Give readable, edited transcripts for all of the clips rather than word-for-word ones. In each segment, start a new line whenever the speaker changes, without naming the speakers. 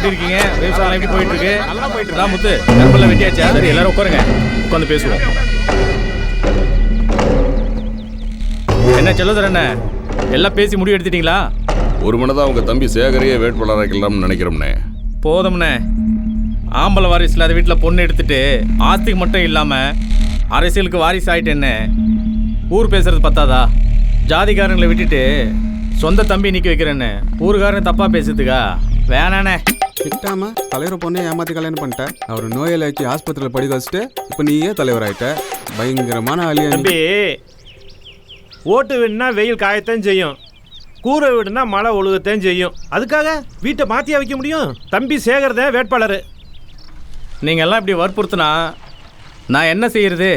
எப்படி இருக்கீங்க? விவசாயம் எப்படி போயிட்டு இருக்கு? நல்லா போயிட்டு இருக்கு. முத்து கரும்பெல்லாம் வெட்டியாச்சா? சரி எல்லாரும் உட்காருங்க, உட்காந்து பேசுவோம். என்ன செல்லதுற என்ன எல்லாம் பேசி முடிவு எடுத்துட்டீங்களா?
ஒரு மனதான் அவங்க தம்பி சேகரையே வேட்பாளராக்கலாம்னு நினைக்கிறோம்னே.
போதும்ண்ணே, ஆம்பளை வாரிசு இல்லாத வீட்டில் பொண்ணு எடுத்துட்டு ஆஸ்திக்கு மட்டும் இல்லாமல் அரசியலுக்கு வாரிசு ஆகிட்டேன்னு ஊர் பேசுறது பத்தாதா? ஜாதிக்காரங்களை விட்டுட்டு சொந்த தம்பி நிற்க வைக்கிறேன்னு ஊருக்காரன் தப்பாக பேசுறதுக்கா? வேணாண்ணே.
திட்டாம தலைவர் பொண்ணே ஏமாற்றி கல்யாணம் பண்ணிட்டேன். அவர் நோயாளியாக்கி ஆஸ்பத்திரியில் படிக்க வச்சுட்டு இப்போ நீயே தலைவர் ஆகிட்ட. பயங்கரமான ஆளியா
தம்பி. ஓட்டு வீடுனா வெயில் காயத்தான் செய்யும், கூரை வீடுனா மழை ஒழுகத்தான் செய்யும். அதுக்காக வீட்டை மாற்றியா வைக்க முடியும்? தம்பி சேகர் தான் வேட்பாளர்.
நீங்கள் எல்லாம் இப்படி வற்புறுத்தினா நான் என்ன செய்யறது?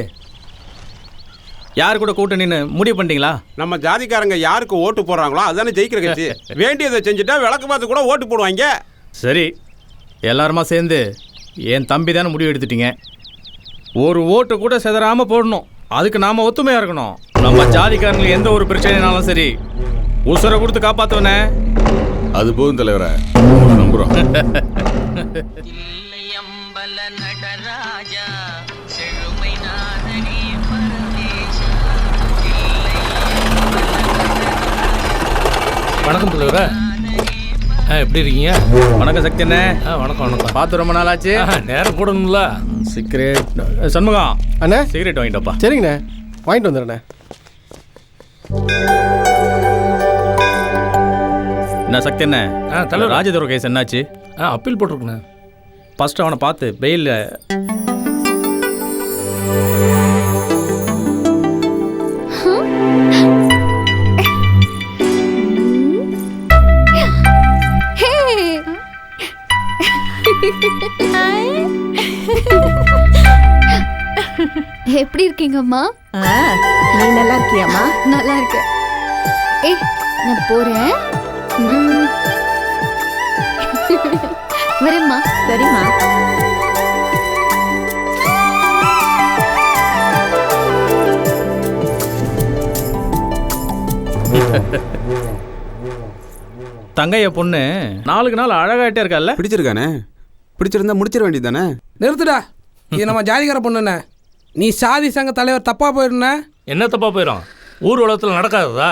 யார் கூட கூட்டணின்னு முடிவு பண்ணிட்டீங்களா?
நம்ம ஜாதிக்காரங்க யாருக்கு ஓட்டு போடுறாங்களோ அதானே ஜெயிக்கிற கட்சி. வேண்டியதை செஞ்சுட்டா விளக்கு பார்த்து கூட ஓட்டு போடுவாங்க.
சரி, எல்லாருமா சேர்ந்து என் தம்பி தானே முடிவு எடுத்துட்டீங்க. ஒரு ஓட்டு கூட செதறாமல் போடணும். அதுக்கு நாம் ஒத்துமையாக இருக்கணும். நம்ம ஜாதிக்காரங்களுக்கு எந்த ஒரு பிரச்சனைனாலும் சரி உசுரை கொடுத்து காப்பாற்றுவனே.
அது போதும் தலைவரை, நம்புகிறோம்.
வணக்கம் தலைவரே. எப்படி இருக்கீங்க?
வணக்கம் சக்தி அண்ணே.
வணக்கம் வணக்கம்.
பார்த்து ரொம்ப நாள் ஆச்சு.
நேரம் கூடணும்ல.
சிகரெட் சண்முகம்
அண்ணே
சிகரெட் வாங்கிட்டப்பா.
சரிங்கண்ணே, வாங்கிட்டு வந்துடுறேண்ணே.
என்ன சக்தி அண்ணே,
தலைவர்
ராஜதுரை கேஸ் என்னாச்சு?
அப்பீல் போட்டிருக்கண்ணே.
ஃபர்ஸ்ட் அவனை பார்த்து பெயில்.
எப்படி இருக்கீங்கம்மா?
நீ நல்லா இருக்கியாம்மா?
நல்லா இருக்கேன். நான் போறேன். வரேம்மா.
சரிம்மா.
தங்கைய பொண்ணு நாளுக்கு நாள் அழகாயிட்டே இருக்கல்ல?
பிடிச்சிருக்கானே? பிடிச்சிருந்தா முடிச்சிட வேண்டியது தானே.
நிறுத்துடா, இது நம்ம ஜாதிகார பொண்ணுண்ணே. நீ சாதி சங்க தலைவர் தப்பாக போயிருந்த.
என்ன தப்பா போயிடும்? ஊர் உலகத்தில் நடக்காததா?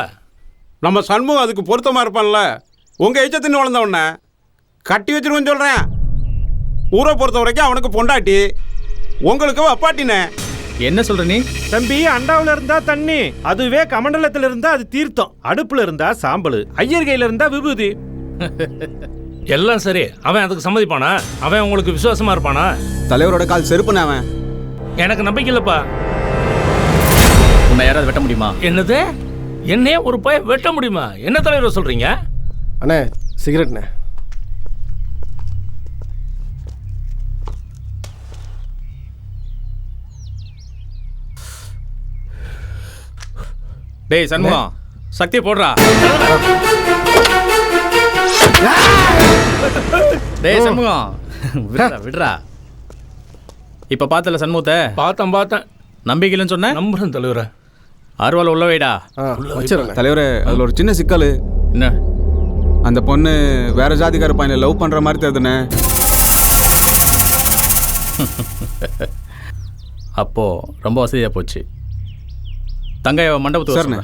நம்ம சண்முகம் அதுக்கு பொருத்தமாக இருப்பான்ல. உங்கள் எச்சத்தின்னு வளர்ந்தவொடனே கட்டி வச்சிருவேன்னு சொல்கிறேன். ஊரை பொறுத்த வரைக்கும் அவனுக்கு பொண்டாட்டி, உங்களுக்கு அப்பாட்டினே.
என்ன சொல்ற நீ?
தம்பி, அண்டாவில் இருந்தா தண்ணி, அதுவே கமண்டலத்தில் இருந்தா அது தீர்த்தம், அடுப்புல இருந்தா சாம்பல், ஐயர் கையில இருந்தா விபூதி.
எல்லாம் சரி, அவன் அதுக்கு சம்மதிப்பானா? அவன் உங்களுக்கு விசுவாசமா இருப்பானா?
தலைவரோட கால் செருப்புன்னு அவன்.
எனக்கு நம்பிக்கை இல்லப்பா.
உன்னை யாராவது வெட்ட முடியுமா?
என்னது? என்னையே ஒரு பையன் வெட்ட முடியுமா? என்ன தலைவர் சொல்றீங்க?
அண்ணே சிகரெட்ண்ணே.
டேய் சண்முகம், சக்தியை போடுறா. டேய் சண்முகம், விடுறா. இப்ப பார்த்தல சண்முகத்தை?
பார்த்தேன்.
நம்பிக்கைன்னு சொன்ன?
நம்புறேன் தலைவரை.
அருவாள் உள்ள வைடா.
தலைவரே, அதில் ஒரு சின்ன சிக்கல்.
என்ன?
அந்த பொண்ணு வேற ஜாதிக்கார பையனை லவ் பண்ற மாதிரி தெரியுதுண்ணே.
அப்போ ரொம்ப வசதியா போச்சு. தங்கைய மண்டபத்து
சரிண்ணே.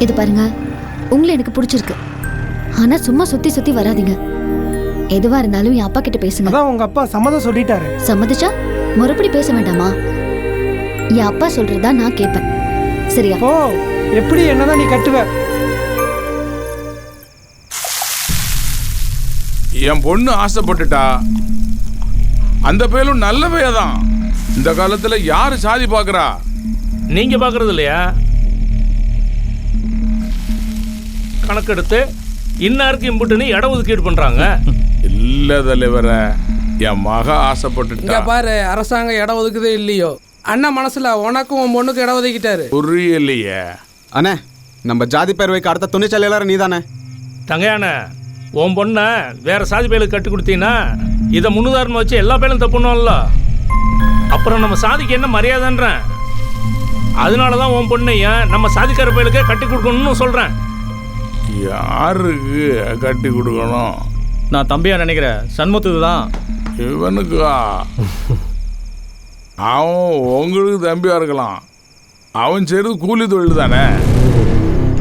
இது பாருங்க, உங்களை எனக்கு பிடிச்சிருக்கு. ஆனா சும்மா சுத்தி சுத்தி வராதீங்க. எதுவா இருந்தாலும் என் அப்பா கிட்ட பேசுங்க.
அதான் உங்க அப்பா சம்மதம் சொல்லிட்டாரு.
சம்மதிச்சா மறுபடி பேச வேண்டாமா? என் அப்பா சொல்றதா நான் கேட்பேன். சரியா?
ஓ, எப்படி என்னதான் நீ கட்டுவ?
என் பொண்ணு ஆசைப்பட்டுட்டா. அந்த பேரும் நல்ல பையதான். இந்த காலத்துல யாரு சாதி பாக்குறா?
நீங்க பாக்குறது இல்லையா? கணக்கெடுத்து இன்னாருக்கு இம்புட்டுன்னு இடம் ஒதுக்கீடு பண்றாங்க.
இல்ல தலைவர, என் மக ஆசைப்பட்டுட்டா.
பாரு, அரசாங்கம் இடம் ஒதுக்குதே இல்லையோ, அண்ணா மனசுல உனக்கும் உன் பொண்ணுக்கு இடம் ஒதுக்கிட்டாரு.
புரியலையே
அண்ணே. நம்ம ஜாதி பேர் வைக்க அடுத்த துணிச்சல் எல்லாரும் நீதானே.
தங்கையான, உன் பொண்ணை வேற சாதி பேருக்கு கட்டி கொடுத்தீங்கன்னா இதை முன்னுதாரணம் வச்சு எல்லா பேரும் தப்புணும்ல. அப்புறம் நம்ம சாதிக்கு என்ன மரியாதைன்றேன்? அதனால தான் உன் பொண்ணையும் நம்ம சாதிக்கார பயலுக்கே கட்டி கொடுக்கணும்னு சொல்கிறேன்.
யாருக்கு கட்டி கொடுக்கணும்?
நான் தம்பியா நினைக்கிறேன் சண்முகத்துக்கு தான்.
இவனுக்கா? அவன் உங்களுக்கு தம்பியா இருக்கலாம், அவன் செய்கிறது கூலி தொழில் தானே.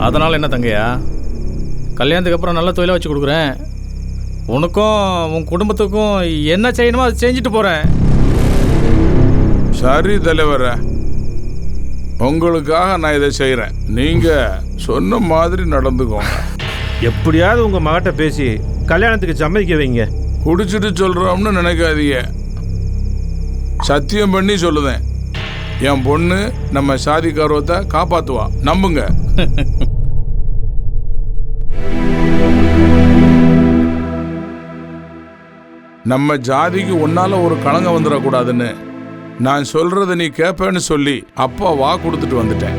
அதனால் என்ன தங்கையா, கல்யாணத்துக்கு அப்புறம் நல்ல தொழிலாக வச்சு கொடுக்குறேன். உனக்கும் உன் குடும்பத்துக்கும் என்ன செய்யணுமோ அதை செஞ்சுட்டு போகிறேன்.
சரி தலைவர, உங்களுக்காக நான் இதை செய்கிறேன். நீங்கள் சொன்ன மாதிரி நடந்துக்கோங்க.
எப்படியாவது உங்கள் மகட்ட பேசி கல்யாணத்துக்கு சம்மதிக்க வைங்க.
குடிச்சிட்டு சொல்கிறோம்னு நினைக்காதீங்க, சத்தியம் பண்ணி சொல்லுதேன். என் பொண்ணு நம்ம சாதி கௌரவத்தை காப்பாற்றுவா, நம்புங்க. நம்ம ஜாதிக்கு உன்னால ஒரு களங்கம் வந்துடக்கூடாதுன்னு நான் சொல்றத நீ கேட்பேன்னு சொல்லி அப்பா வா கொடுத்துட்டு வந்துட்டேன்.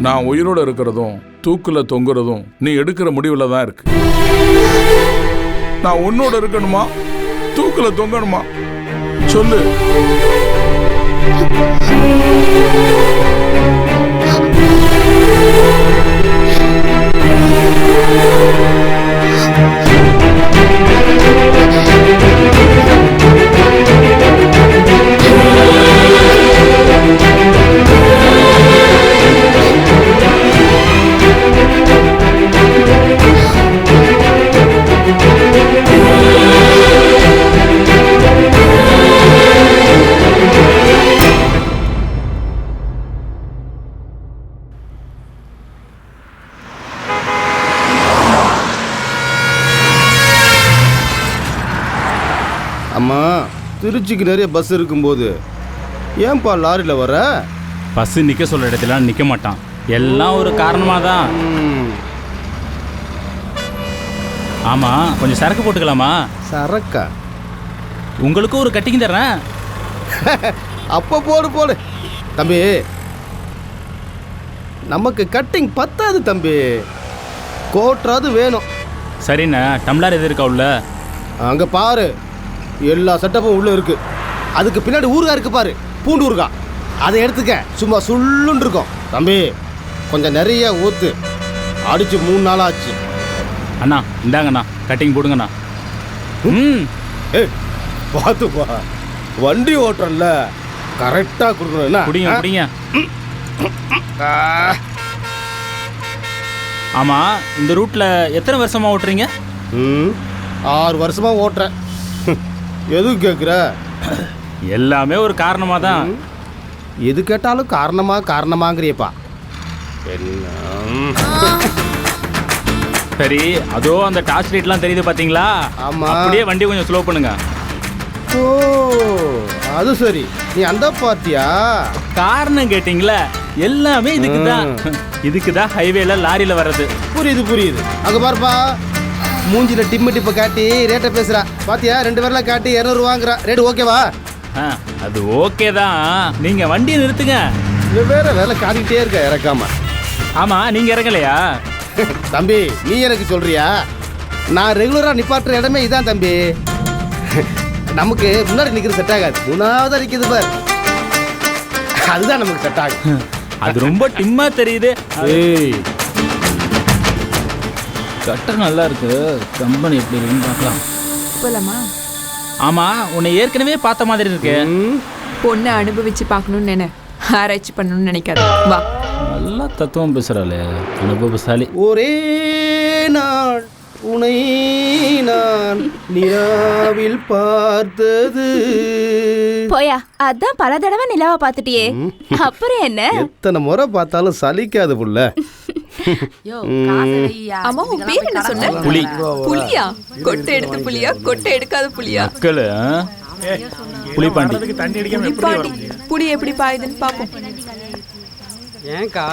நான் உயிரோட இருக்கிறதும் தூக்குல தொங்குறதும் நீ எடுக்கிற முடிவுல தான் இருக்கு. நான் உன்னோட இருக்கணுமா தூக்குல தொங்கணுமா சொல்லு.
அம்மா, திருச்சிக்கு நிறைய பஸ் இருக்கும்போது ஏன்பா லாரியில் வர?
பஸ் நிற்க சொல்கிற இடத்துல நிற்க மாட்டான், எல்லாம் ஒரு காரணமாக தான். ஆமாம், கொஞ்சம் சரக்கு போட்டுக்கலாமா?
சரக்கா?
உங்களுக்கும் ஒரு கட்டிங் தர்றேன்.
அப்போ போடு போடு தம்பி, நமக்கு கட்டிங் பத்தாது தம்பி, கோட்ராது வேணும்.
சரிண்ணா, டம்ளர் எது இருக்கா உள்ள?
அங்கே பாரு, எல்லா செட்டப்பும் உள்ளே இருக்கு. அதுக்கு பின்னாடி ஊறுகாய் இருக்கு பாரு, பூண்டு ஊறுகாய், அதை எடுத்துக்க, சும்மா சுள்ளுன்னு இருக்கும். தம்பி கொஞ்சம் நிறைய ஊற்று, அடித்து 3 நாள் ஆச்சு.
அண்ணா இந்தாங்கண்ணா, கட்டிங் போடுங்கண்ணா.
பார்த்துப்பா, வண்டி ஓட்டுறல கரெக்டாக கொடுக்கணும்.
குடிங்க குடிங்க. ஆமாம், இந்த ரூட்டில் எத்தனை வருஷமாக ஓட்டுறீங்க?
6 வருஷமாக ஓட்டுறேன். எதுக்கு கேட்குற?
எல்லாமே ஒரு காரணமாக தான்.
எது கேட்டாலும் காரணமாங்கிறியப்பா. என்ன?
சரி, அதோ அந்த டார்ச் லைட்லாம் தெரியுது பார்த்தீங்களா?
ஆமாம்.
அப்படியே வண்டி கொஞ்சம் ஸ்லோ பண்ணுங்க.
ஓ, அது சரி, நீ அந்த பார்ட்டியா?
காரணம் கேட்டிங்களா? எல்லாமே இதுக்கு தான். இதுக்கு தான் ஹைவேல லாரியில் வர்றது.
புரியுது. அங்கே பாருப்பா, மூஞ்சில டிப்பை காட்டி ரேட்டை பேசுறா பாத்தியா? 2 பேர்லாம் காட்டி 200 ரூபாங்கிறா. ரேட்டு ஓகேவா?
அது ஓகே தான், நீங்க வண்டியை நிறுத்துங்க.
வேற வேலை காட்டிக்கிட்டே இருக்க இறக்காம.
ஆமா, நீங்க இறங்கலையா?
தம்பி நீ எனக்கு சொல்றியா? நான் ரெகுலரா நிப்பாட்டுற இடமே இதான் தம்பி. நமக்கு முன்னாடி நிக்கிறது செட் ஆகாது, 3ஆவதா நிக்குது பாரு, அதுதான் நமக்கு செட் ஆகும்.
அது ரொம்ப டிம்மா தெரியுது. கட்டர் நல்லா இருக்கு, கம்பெனி எப்படி இருக்குன்னு பார்க்கலாம்.
போலாமா?
ஆமா, உன்னை ஏற்கனவே பார்த்த மாதிரி இருக்கு.
பொண்ணை அனுபவிச்சு பார்க்கணும்னு நினை, ஆராய்ச்சி பண்ணணும்னு நினைக்காத. வா.
நல்லா தத்துவம் பேசுறாளே, அனுபவசாலி.
ஒரே நாள் உனை நான் நிலாவில் பார்த்தது.
போயா, அதான் பல தடவை நிலாவை பார்த்துட்டியே, அப்புறம் என்ன?
எத்தனை முறை பார்த்தாலும் சலிக்காது புள்ள.
அம்மா, உன் பேர் என்ன சொன்ன?
புலி.
புலியா? கொட்டை எடுத்து புலியா, கொட்டை எடுக்காத புலியா?
மக்கள் புலிப்பாண்டி.
புலிப்பாண்டி. புலி எப்படி பாயுதுன்னு பாப்போம்.
ஏன்க்கா?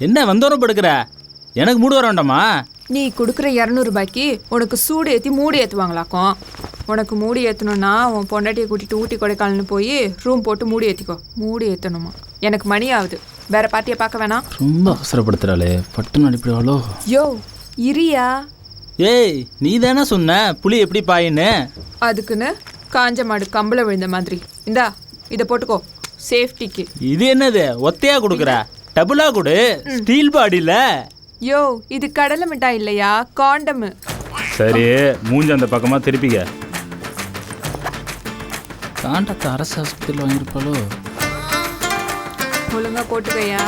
என்ன வந்தோரம் படுக்கிற? எனக்கு மூடு வர வேண்டாமா?
நீ கொடுக்குற 200 ரூபாய்க்கு உனக்கு சூடு ஏற்றி மூடி ஏற்றுவாங்களாக்கும். உனக்கு மூடி ஏற்றணும்னா உன் பொண்டாட்டியை கூட்டிட்டு ஊட்டி கொடைக்கானல்னு போய் ரூம் போட்டு மூடி ஏற்றிக்கோ. மூடி ஏற்றணுமா? எனக்கு மணி ஆகுது, வேற பார்ட்டியை பார்க்க வேணாம்.
ரொம்ப அவசரப்படுத்துறாளே, பட்டுன்னு அனுப்பிடுவாளோ?
யோ இரியா,
ஏய் நீ தானே சொன்ன புலி எப்படி பாயின்னு.
அதுக்குன்னு காஞ்ச மாடு கம்பளை விழுந்த மாதிரி. இந்தா இதை போட்டுக்கோ சேஃப்டிக்கு.
இது என்னது ஒத்தையா கொடுக்குற? டபுளா கொடு, ஸ்டீல் பாடியில்.
யோ இது கடலை மிட்டாய் இல்லையா, காண்டமு.
சரி மூஞ்சி அந்த பக்கமாக திருப்பிக்க. காண்டத்தை அரசு ஆஸ்பத்திரியில் வாங்கியிருப்பாளோ?
ஒழுங்கா போட்டுக்கையா.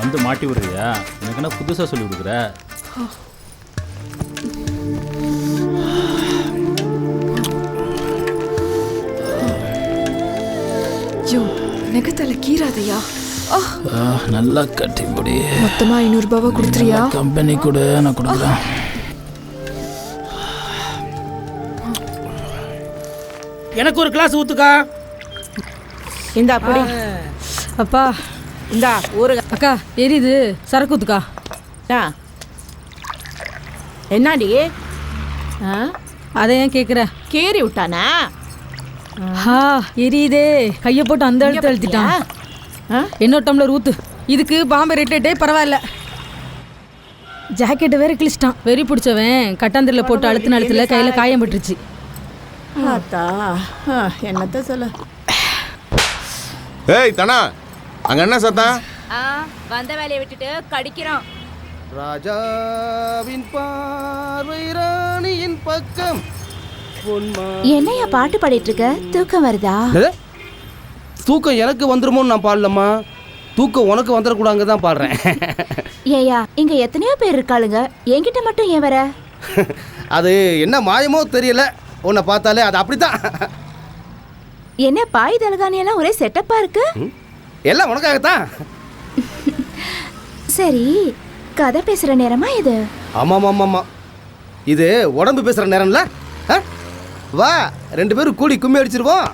வந்து மாட்டி விடுறியா? எனக்கு என்ன புதுசாக சொல்லி கொடுக்குற?
யோ நெகத்தல கீராதையா.
நல்லா கட்டி போடி.
மொத்தமா 500 ரூபாவை கொடுத்துறியா?
கம்பெனி கூட நான் கொடுக்குறேன்.
எனக்கு ஒரு கிளாஸ் ஊத்துக்கா.
இந்தா அப்படி. அப்பா இந்தா ஊரு. அக்கா எரியுது, சரக்கு ஊத்துக்கா. என்னாடி அதை ஏன் கேட்குற? கேரி விட்டானா? எரியுதே, கையை போட்டு அந்த அழுத்து அழுத்திட்டான். இன்னொரு டம்ளர் ஊத்து. இதுக்கு பாம்பே ரேட்டே பரவாயில்ல. ஜாக்கெட்டை வேற கிழிச்சிட்டான். வெறி பிடிச்சவன் கட்டாந்தரில் போட்டு அழுத்தின அழுத்துல கையில் காயம் பட்டுருச்சு. என்னத்த சொல்ல.
ஏய் தனா, அங்க என்ன சத்தம்?
வந்த வேலையை விட்டுட்டு கடிக்கிறோம்.
ராஜாவின் பார்வை ராணியின் பக்கம்.
என்னையா பாட்டு பாடிட்டு இருக்க? தூக்கம் வருதா?
தூக்கம் எனக்கு வந்துருமோன்னு நான் பாடலம்மா, தூக்கம் உனக்கு வந்துடக்கூடாங்க தான் பாடுறேன்.
ஏயா இங்க எத்தனையோ பேர் இருக்காளுங்க, என்கிட்ட மட்டும் ஏன் வர?
அது என்ன மாயமோ தெரியல, உன்னை பார்த்தாலே அது அப்படித்தான்.
என்ன பாய் தலகாணியெல்லாம் ஒரே செட்டப்பா இருக்கு?
எல்லாம் உனக்காகத்தான்.
சரி கதை பேசுற நேரமா இது?
ஆமாம் ஆமாம் ஆமாம், இது உடம்பு பேசுகிற நேரம்ல. வா 2 பேரும் கூடி கும்மி அடிச்சிருவோம்.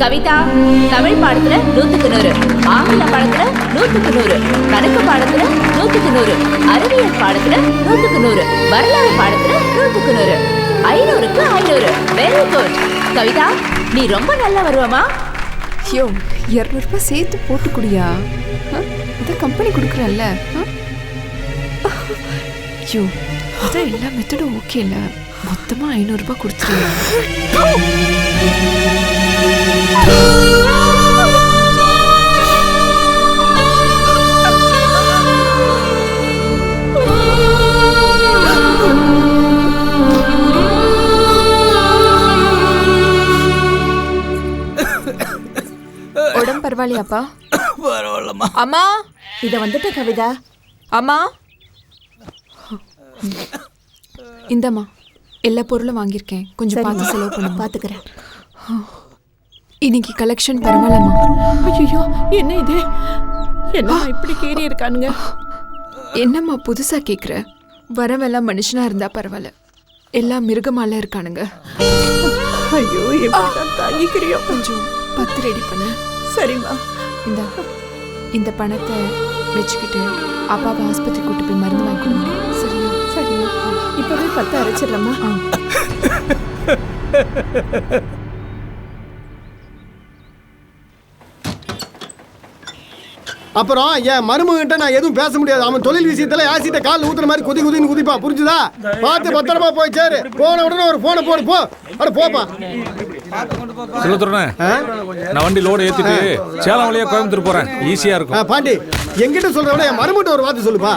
கவிதா தமிழ் பாடத்துல 100க்கு 100, ஆங்கில பாடத்துல 100க்கு 100, கணக்கு பாடத்துல 100க்கு 100, அறிவியல் பாடத்துல 100க்கு 100, வரலாறு பாடத்துல 100க்கு 100, 500க்கு 500. வெரி குட் கவிதா, நீ ரொம்ப நல்லா வருவமா.
யோ 200 ரூபாய் சேர்த்து போட்டு குடியா. இதை கம்பெனி கொடுக்குறல்ல. யோ அதான் எல்லா மெத்தடும் ஓகே இல்ல, மொத்தமா 500 ரூபாய் கொடுத்துருயா. உடம்பு பரவாயில்லையாப்பா?
பரவாயில்லம்மா.
அம்மா
இத வந்துட்ட கவிதா.
அம்மா இந்தம்மா எல்லா பொருளும் வாங்கியிருக்கேன், கொஞ்சம் பார்த்து செலவு பண்ண.
பாத்துக்கிறேன்.
இன்னைக்கு கலெக்ஷன் பரவாயில்லம்மா.
ஐயோ என்ன இது, என்ன இப்படி கேறி இருக்கானுங்க?
என்னம்மா புதுசா கேக்குற? வரவெல்லாம் மனுஷனா இருந்தா பரவாயில்ல, எல்லாம் மிருகமால இருக்கானுங்க.
ஐயோ எப்படிதான் தாங்கிக்கிறியோ.
கொஞ்சம் 10 ரெடி பண்ணு.
சரிம்மா.
இந்த பணத்தை வச்சுக்கிட்டு அப்பாவை ஆஸ்பத்திரி கூட்டு போய் மருந்து வாங்கி கொடுங்க. சரியா?
சரியா, இப்பவே 10 அரைச்சிடலாமா?
அப்புறம் என் மருமகிட்ட நான் எதுவும் பேச முடியாது. அவன் தொழில் விஷயத்துல ஆசிட்ட கால் ஊத்துற மாதிரி குதின்னு குதிப்பா, புரிஞ்சுதா? பார்த்து பத்திரமா போய் சேரு. போன உடனே ஒரு போனை போடு. போ அட போப்பா.
சொல்லுறேன், நான் வண்டி லோடு ஏத்திட்டு சேலம் வழியா கோயம்புத்தூர் போறேன், ஈஸியா இருக்கும்.
பாண்டி என்கிட்ட சொல்ற விட என் மருமகிட்ட ஒரு வார்த்தை சொல்லுப்பா.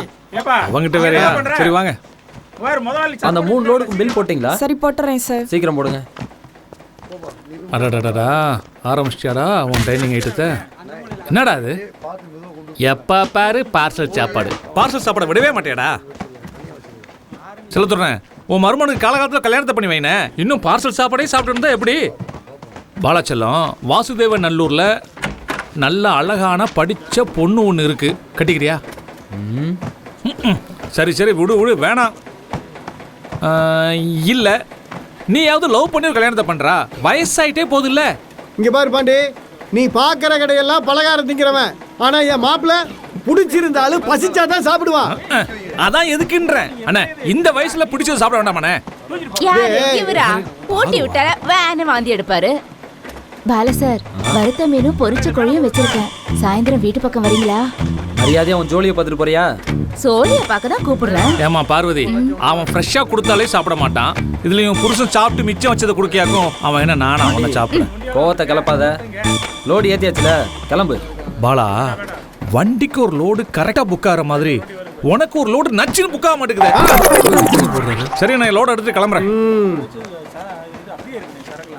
அவங்கிட்ட வேறையா? சரி வாங்க.
அந்த 3 லோடுக்கு பில் போட்டிங்களா?
சரி போட்டுறேன் சார்.
சீக்கிரம் போடுங்க.
அடடடா ஆரம்பிச்சிட்டாடா உன் டைனிங் ஐட்டத்தை. என்னடா அது? எப்போ பாரு பார்சல் சாப்பாடு. பார்சல் சாப்பாடை விடவே மாட்டேடா. சொல்லுறேன், உன் மருமனுக்கு காலகாலத்தில் கல்யாணத்தை பண்ணி வைனே, இன்னும் பார்சல் சாப்பாடே சாப்பிட்டு இருந்தா எப்படி? பாலாச்சலம் வாசுதேவ நல்லூரில் நல்ல அழகான படித்த பொண்ணு ஒன்று இருக்கு, கட்டிக்கிறியா? சரி சரி விடு விடு, வேணாம். இல்லை
நீயாவது லவ் பண்ணி ஒரு கல்யாணத்தை பண்றா, வயசாயிட்டே போகுது இல்ல.
இங்க பாரு பாண்டி, நீ பாக்குற கடையெல்லாம் பலகாரம் திங்கிறவன். ஆனா என் மாப்பிள்ள பிடிச்சிருந்தாலும் பசிச்சாதான் சாப்பிடுவான்.
அதான் எதுக்குன்றேன். அண்ணே, இந்த வயசுல பிடிச்சது சாப்பிட வேண்டாமாண்ணே?
இவரா ஊட்டி விட்ட வேன வாந்தி எடுப்பாரு. பால சார், வறுத்த மீனும் பொரிச்ச கோழியும் வச்சிருக்கேன். சாயந்தரம் வீட்டு பக்கம் வரீங்களா?
மரியாதையா உன் ஜோலியை பார்த்துட்டு போறியா?
சோழிய பார்க்க தான் கூப்பிடுறேன்.
ஏமா பார்வதி, அவன் ஃப்ரெஷ்ஷா கொடுத்தாலே சாப்பிட மாட்டான். இதுல இவன் புருஷன் சாப்பிட்டு மிச்சம் வச்சதை குடுக்கியாக்கும். அவன் என்ன நானா அவனை சாப்பிடுறேன்.
கோவத்தை கிளப்பாத. லோடு ஏத்தியாச்சுல, கிளம்பு.
பாலா, வண்டிக்கு ஒரு லோடு கரெக்டா புக் ஆகிற மாதிரி உனக்கு ஒரு லோடு நச்சுன்னு புக் ஆக மாட்டேங்குது. சரி, நான் லோடு எடுத்து கிளம்புறேன்.